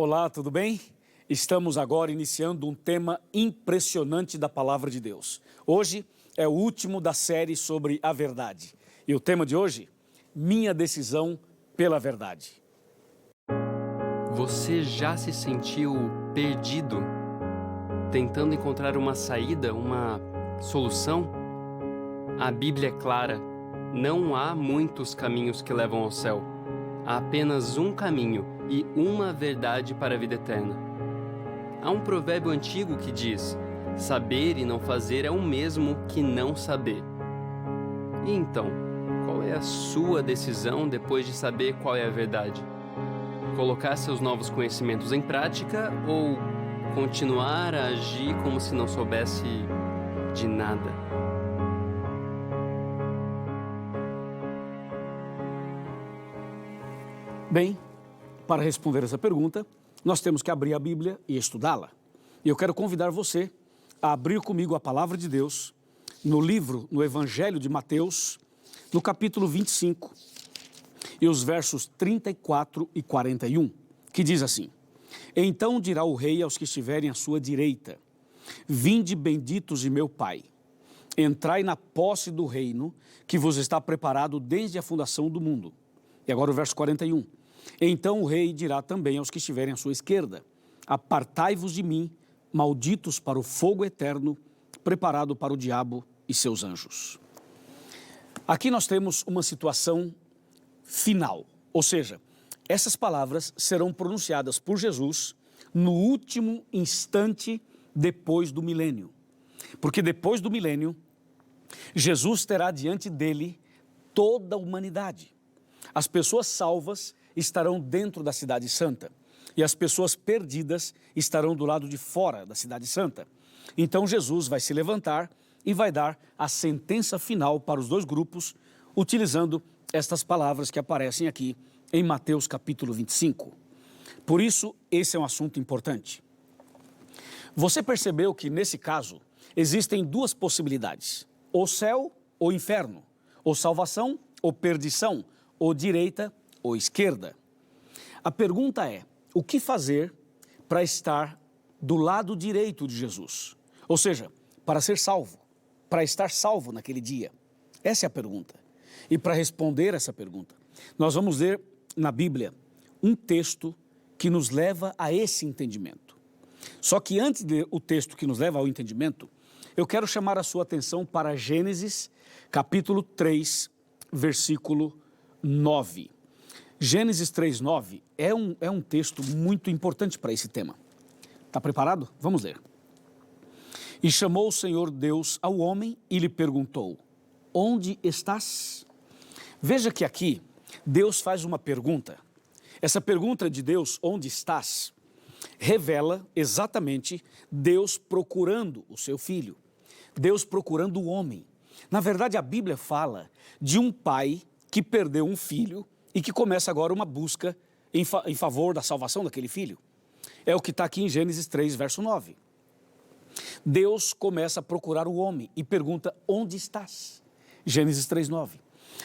Olá, tudo bem? Estamos agora iniciando um tema impressionante da Palavra de Deus. Hoje é o último da série sobre a verdade. E o tema de hoje, minha decisão pela verdade. Você já se sentiu perdido, tentando encontrar uma saída, uma solução? A Bíblia é clara, não há muitos caminhos que levam ao céu. Há apenas um caminho e uma verdade para a vida eterna. Há um provérbio antigo que diz: saber e não fazer é o mesmo que não saber. E então, qual é a sua decisão depois de saber qual é a verdade? Colocar seus novos conhecimentos em prática ou continuar a agir como se não soubesse de nada? Bem, para responder essa pergunta, nós temos que abrir a Bíblia e estudá-la. E eu quero convidar você a abrir comigo a Palavra de Deus no Evangelho de Mateus, no capítulo 25, e os versos 34 e 41, que diz assim: Então dirá o rei aos que estiverem à sua direita: Vinde benditos de meu Pai, entrai na posse do reino que vos está preparado desde a fundação do mundo. E agora o verso 41. Então o rei dirá também aos que estiverem à sua esquerda: Apartai-vos de mim, malditos, para o fogo eterno, preparado para o diabo e seus anjos. Aqui nós temos uma situação final, ou seja, essas palavras serão pronunciadas por Jesus no último instante depois do milênio. Porque depois do milênio, Jesus terá diante dele toda a humanidade. As pessoas salvas estarão dentro da cidade santa e as pessoas perdidas estarão do lado de fora da cidade santa. Então Jesus vai se levantar e vai dar a sentença final para os dois grupos, utilizando estas palavras que aparecem aqui em Mateus capítulo 25. Por isso, esse é um assunto importante. Você percebeu que nesse caso existem duas possibilidades: ou céu ou inferno, ou salvação ou perdição, ou direita ou esquerda. A pergunta é: o que fazer para estar do lado direito de Jesus? Ou seja, para ser salvo, para estar salvo naquele dia. Essa é a pergunta. E para responder essa pergunta, nós vamos ler na Bíblia um texto que nos leva a esse entendimento. Só que antes de ler o texto que nos leva ao entendimento, eu quero chamar a sua atenção para Gênesis capítulo 3, versículo 9. Gênesis 3:9 é um texto muito importante para esse tema. Está preparado? Vamos ler. E chamou o Senhor Deus ao homem e lhe perguntou: onde estás? Veja que aqui Deus faz uma pergunta. Essa pergunta de Deus, onde estás, revela exatamente Deus procurando o seu filho, Deus procurando o homem. Na verdade, a Bíblia fala de um pai que perdeu um filho e que começa agora uma busca em favor da salvação daquele filho. É o que está aqui em Gênesis 3, verso 9. Deus começa a procurar o homem e pergunta: onde estás? Gênesis 3, 9.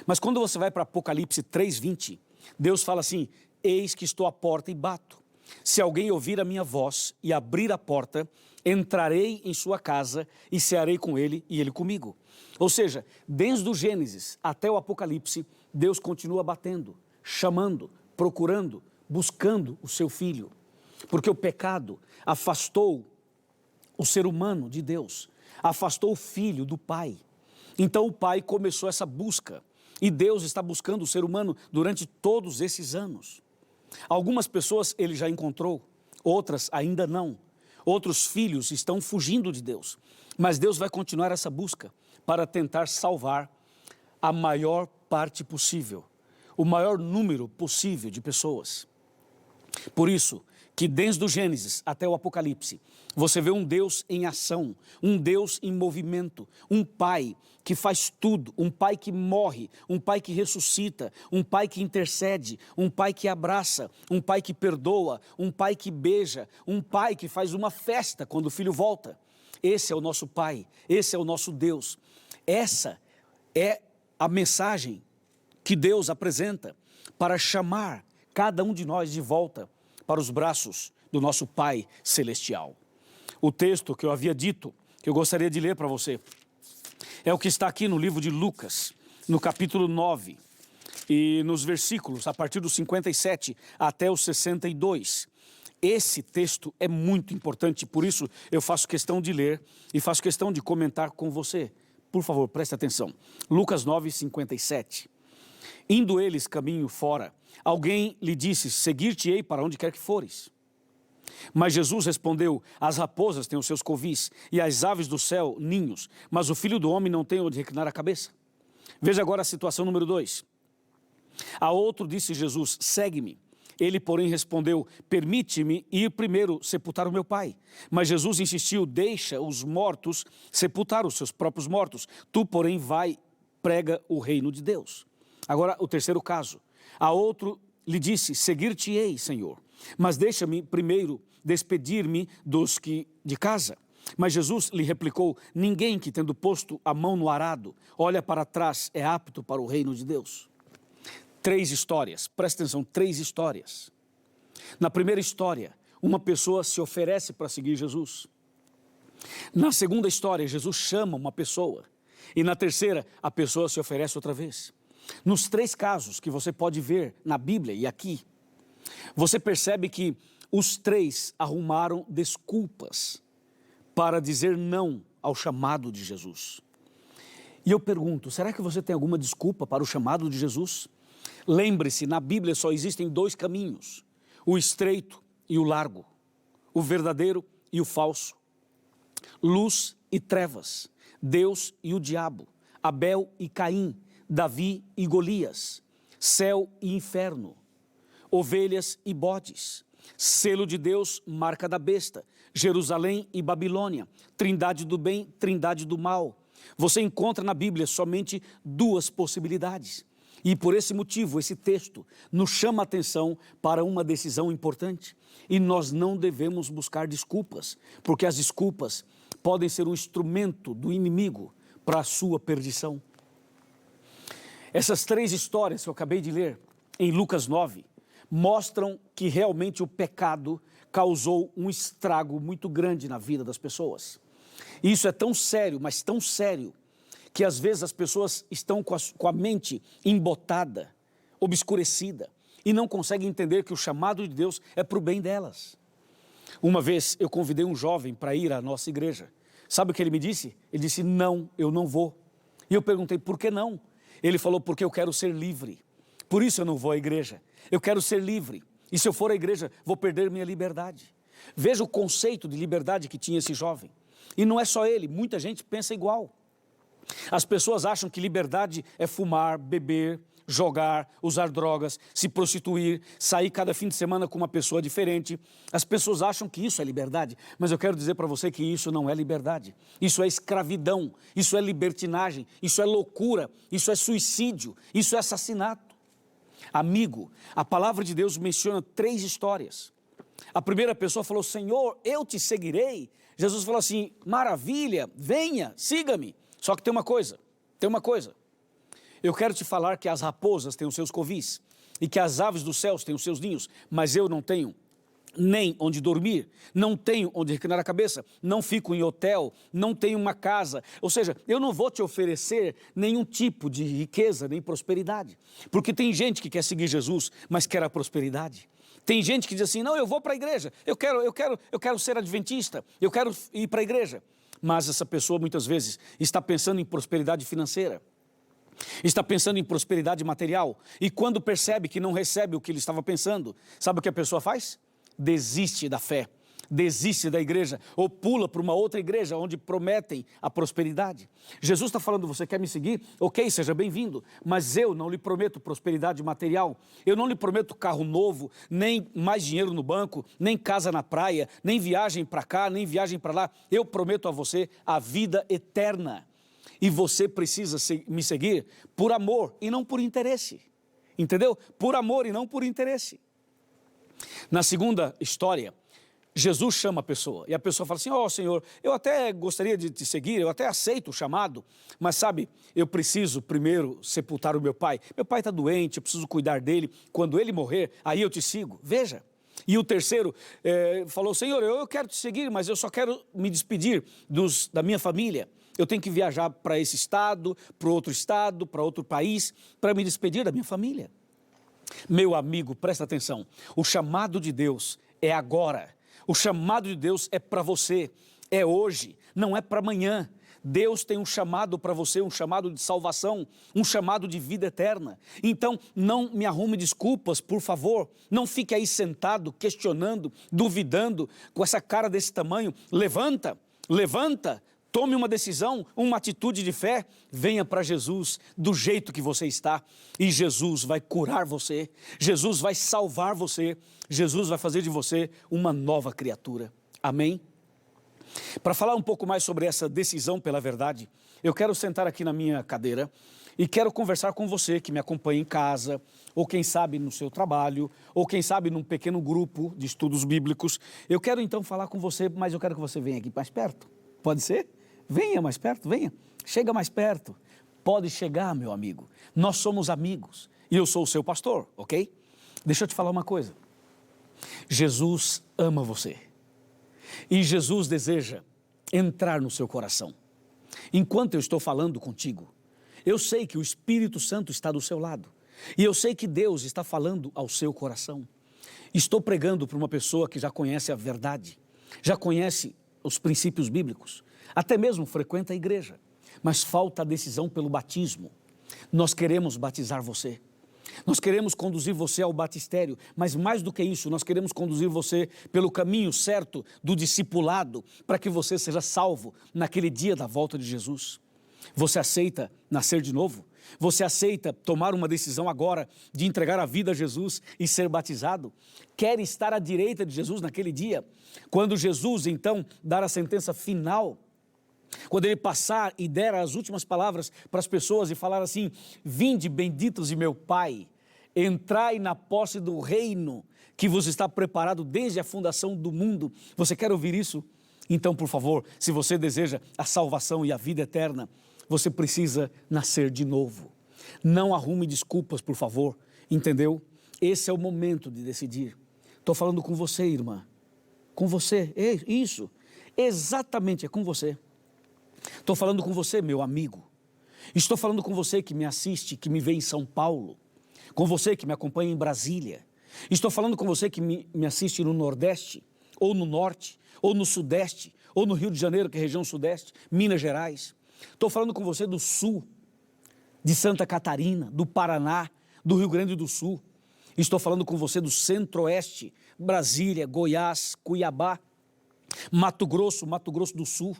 Mas quando você vai para Apocalipse 3, 20, Deus fala assim: eis que estou à porta e bato. Se alguém ouvir a minha voz e abrir a porta, entrarei em sua casa e cearei com ele e ele comigo. Ou seja, desde o Gênesis até o Apocalipse, Deus continua batendo, chamando, procurando, buscando o seu filho. Porque o pecado afastou o ser humano de Deus, afastou o filho do pai. Então o pai começou essa busca e Deus está buscando o ser humano durante todos esses anos. Algumas pessoas ele já encontrou, outras ainda não. Outros filhos estão fugindo de Deus, mas Deus vai continuar essa busca para tentar salvar a maior parte possível, o maior número possível de pessoas. Por isso que desde o Gênesis até o Apocalipse, você vê um Deus em ação, um Deus em movimento, um pai que faz tudo, um pai que morre, um pai que ressuscita, um pai que intercede, um pai que abraça, um pai que perdoa, um pai que beija, um pai que faz uma festa quando o filho volta. Esse é o nosso pai, esse é o nosso Deus. Essa é a mensagem que Deus apresenta para chamar cada um de nós de volta para os braços do nosso Pai Celestial. O texto que eu havia dito, que eu gostaria de ler para você, é o que está aqui no livro de Lucas, no capítulo 9, e nos versículos, a partir dos 57 até os 62. Esse texto é muito importante, por isso eu faço questão de ler e faço questão de comentar com você. Por favor, preste atenção. Lucas 9, 57. Indo eles caminho fora, alguém lhe disse, seguir-te-ei para onde quer que fores. Mas Jesus respondeu, as raposas têm os seus covis e as aves do céu ninhos, mas o Filho do Homem não tem onde reclinar a cabeça. Veja agora a situação número 2. A outro disse Jesus, segue-me. Ele, porém, respondeu, permite-me ir primeiro sepultar o meu pai. Mas Jesus insistiu, deixa os mortos sepultar os seus próprios mortos. Tu, porém, vai, prega o reino de Deus. Agora, o terceiro caso. A outro lhe disse, seguir-te-ei, Senhor, mas deixa-me primeiro despedir-me dos que de casa. Mas Jesus lhe replicou, ninguém que tendo posto a mão no arado, olha para trás, é apto para o reino de Deus. 3 histórias, presta atenção, 3 histórias. Na primeira história, uma pessoa se oferece para seguir Jesus. Na segunda história, Jesus chama uma pessoa. E na terceira, a pessoa se oferece outra vez. Nos 3 casos que você pode ver na Bíblia e aqui, você percebe que os 3 arrumaram desculpas para dizer não ao chamado de Jesus. E eu pergunto, será que você tem alguma desculpa para o chamado de Jesus? Lembre-se, na Bíblia só existem 2 caminhos, o estreito e o largo, o verdadeiro e o falso, luz e trevas, Deus e o diabo, Abel e Caim, Davi e Golias, céu e inferno, ovelhas e bodes, selo de Deus, marca da besta, Jerusalém e Babilônia, trindade do bem, trindade do mal. Você encontra na Bíblia somente 2 possibilidades. E por esse motivo, esse texto nos chama a atenção para uma decisão importante. E nós não devemos buscar desculpas, porque as desculpas podem ser um instrumento do inimigo para a sua perdição. Essas 3 histórias que eu acabei de ler em Lucas 9 mostram que realmente o pecado causou um estrago muito grande na vida das pessoas. E isso é tão sério, mas tão sério, que às vezes as pessoas estão com a mente embotada, obscurecida, e não conseguem entender que o chamado de Deus é para o bem delas. Uma vez eu convidei um jovem para ir à nossa igreja. Sabe o que ele me disse? Ele disse, não, eu não vou. E eu perguntei, por que não? Ele falou, porque eu quero ser livre. Por isso eu não vou à igreja. Eu quero ser livre. E se eu for à igreja, vou perder minha liberdade. Veja o conceito de liberdade que tinha esse jovem. E não é só ele, muita gente pensa igual. As pessoas acham que liberdade é fumar, beber, jogar, usar drogas, se prostituir, sair cada fim de semana com uma pessoa diferente. As pessoas acham que isso é liberdade, mas eu quero dizer para você que isso não é liberdade. Isso é escravidão, isso é libertinagem, isso é loucura, isso é suicídio, isso é assassinato. Amigo, a palavra de Deus menciona 3 histórias. A primeira pessoa falou, Senhor, eu te seguirei. Jesus falou assim, maravilha, venha, siga-me. Só que tem uma coisa. Eu quero te falar que as raposas têm os seus covis e que as aves dos céus têm os seus ninhos, mas eu não tenho nem onde dormir, não tenho onde reclinar a cabeça, não fico em hotel, não tenho uma casa. Ou seja, eu não vou te oferecer nenhum tipo de riqueza nem prosperidade, porque tem gente que quer seguir Jesus, mas quer a prosperidade. Tem gente que diz assim, não, eu vou para a igreja, eu quero ser adventista, eu quero ir para a igreja. Mas essa pessoa muitas vezes está pensando em prosperidade financeira, está pensando em prosperidade material, e quando percebe que não recebe o que ele estava pensando, sabe o que a pessoa faz? Desiste da fé, desiste da igreja, ou pula para uma outra igreja onde prometem a prosperidade. Jesus está falando, você quer me seguir? Ok, seja bem-vindo, mas eu não lhe prometo prosperidade material, eu não lhe prometo carro novo, nem mais dinheiro no banco, nem casa na praia, nem viagem para cá, nem viagem para lá. Eu prometo a você a vida eterna. E você precisa me seguir por amor e não por interesse, entendeu? Por amor e não por interesse. Na segunda história, Jesus chama a pessoa, e a pessoa fala assim, Senhor, eu até gostaria de te seguir, eu até aceito o chamado, mas sabe, eu preciso primeiro sepultar o meu pai está doente, eu preciso cuidar dele, quando ele morrer, aí eu te sigo. Veja, E o terceiro falou, Senhor, eu quero te seguir, mas eu só quero me despedir da minha família. Eu tenho que viajar para esse estado, para outro país, para me despedir da minha família. Meu amigo, presta atenção, o chamado de Deus é agora. O chamado de Deus é para você, é hoje, não é para amanhã. Deus tem um chamado para você, um chamado de salvação, um chamado de vida eterna. Então, não me arrume desculpas, por favor. Não fique aí sentado, questionando, duvidando, com essa cara desse tamanho. Levanta, tome uma decisão, uma atitude de fé. Venha para Jesus do jeito que você está. E Jesus vai curar você. Jesus vai salvar você. Jesus vai fazer de você uma nova criatura. Amém? Para falar um pouco mais sobre essa decisão pela verdade, eu quero sentar aqui na minha cadeira e quero conversar com você que me acompanha em casa, ou quem sabe no seu trabalho, ou quem sabe num pequeno grupo de estudos bíblicos. Eu quero então falar com você, mas eu quero que você venha aqui mais perto. Pode ser? Venha mais perto, venha. Chega mais perto. Pode chegar, meu amigo. Nós somos amigos e eu sou o seu pastor, ok? Deixa eu te falar uma coisa. Jesus ama você. E Jesus deseja entrar no seu coração. Enquanto eu estou falando contigo, eu sei que o Espírito Santo está do seu lado. E eu sei que Deus está falando ao seu coração. Estou pregando para uma pessoa que já conhece a verdade, já conhece os princípios bíblicos, até mesmo frequenta a igreja, mas falta a decisão pelo batismo. Nós queremos batizar você. Nós queremos conduzir você ao batistério, mas mais do que isso, nós queremos conduzir você pelo caminho certo do discipulado, para que você seja salvo naquele dia da volta de Jesus. Você aceita nascer de novo? Você aceita tomar uma decisão agora de entregar a vida a Jesus e ser batizado? Quer estar à direita de Jesus naquele dia? Quando Jesus, então, dar a sentença final, quando ele passar e der as últimas palavras para as pessoas e falar assim, vinde benditos de meu Pai, entrai na posse do reino que vos está preparado desde a fundação do mundo. Você quer ouvir isso? Então, por favor, se você deseja a salvação e a vida eterna, você precisa nascer de novo. Não arrume desculpas, por favor, entendeu? Esse é o momento de decidir. Estou falando com você, irmã, com você, isso, exatamente, é com você. Estou falando com você, meu amigo. Estou falando com você que me assiste, que me vê em São Paulo. Com você que me acompanha em Brasília. Estou falando com você que me assiste no Nordeste, ou no Norte, ou no Sudeste, ou no Rio de Janeiro, que é a região Sudeste, Minas Gerais. Estou falando com você do Sul, de Santa Catarina, do Paraná, do Rio Grande do Sul. Estou falando com você do Centro-Oeste, Brasília, Goiás, Cuiabá, Mato Grosso do Sul.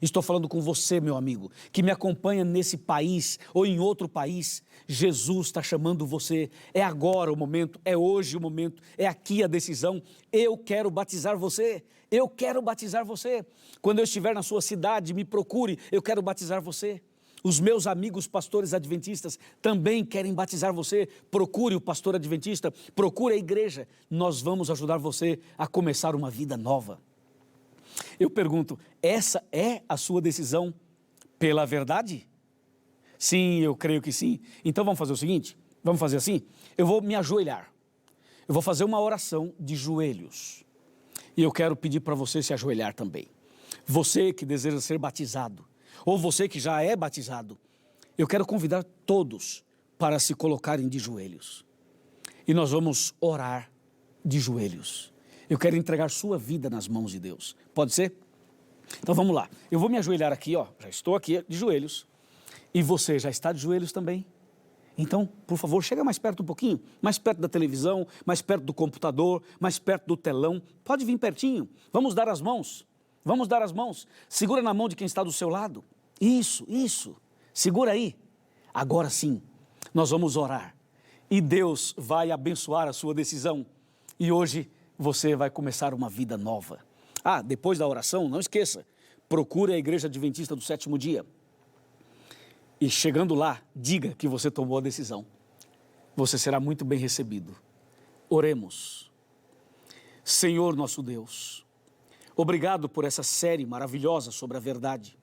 Estou falando com você, meu amigo, que me acompanha nesse país ou em outro país. Jesus está chamando você. É agora o momento, é hoje o momento, é aqui a decisão. Eu quero batizar você. Eu quero batizar você. Quando eu estiver na sua cidade, me procure, eu quero batizar você. Os meus amigos pastores adventistas também querem batizar você. Procure o pastor adventista, procure a igreja. Nós vamos ajudar você a começar uma vida nova. Eu pergunto, essa é a sua decisão pela verdade? Sim, eu creio que sim. Então vamos fazer o seguinte, vamos fazer assim? Eu vou me ajoelhar, eu vou fazer uma oração de joelhos. E eu quero pedir para você se ajoelhar também. Você que deseja ser batizado, ou você que já é batizado, eu quero convidar todos para se colocarem de joelhos. E nós vamos orar de joelhos. Eu quero entregar sua vida nas mãos de Deus. Pode ser? Então vamos lá. Eu vou me ajoelhar aqui, ó. Já estou aqui de joelhos. E você já está de joelhos também? Então, por favor, chega mais perto um pouquinho. Mais perto da televisão, mais perto do computador, mais perto do telão. Pode vir pertinho. Vamos dar as mãos. Vamos dar as mãos. Segura na mão de quem está do seu lado. Isso. Segura aí. Agora sim, nós vamos orar. E Deus vai abençoar a sua decisão. E hoje você vai começar uma vida nova. Depois da oração, não esqueça, procure a Igreja Adventista do Sétimo Dia. E chegando lá, diga que você tomou a decisão. Você será muito bem recebido. Oremos. Senhor nosso Deus, obrigado por essa série maravilhosa sobre a verdade.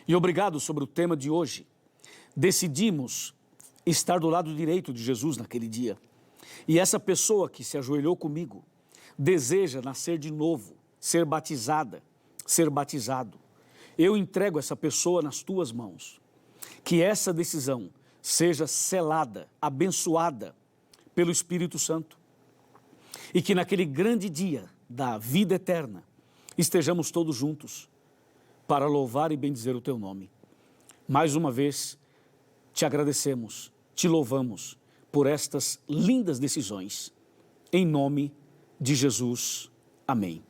E obrigado sobre o tema de hoje. Decidimos estar do lado direito de Jesus naquele dia. E essa pessoa que se ajoelhou comigo, deseja nascer de novo, ser batizada, ser batizado, eu entrego essa pessoa nas tuas mãos. Que essa decisão seja selada, abençoada pelo Espírito Santo. E que naquele grande dia da vida eterna, estejamos todos juntos para louvar e bendizer o teu nome. Mais uma vez, te agradecemos, te louvamos por estas lindas decisões. Em nome de Jesus. Amém.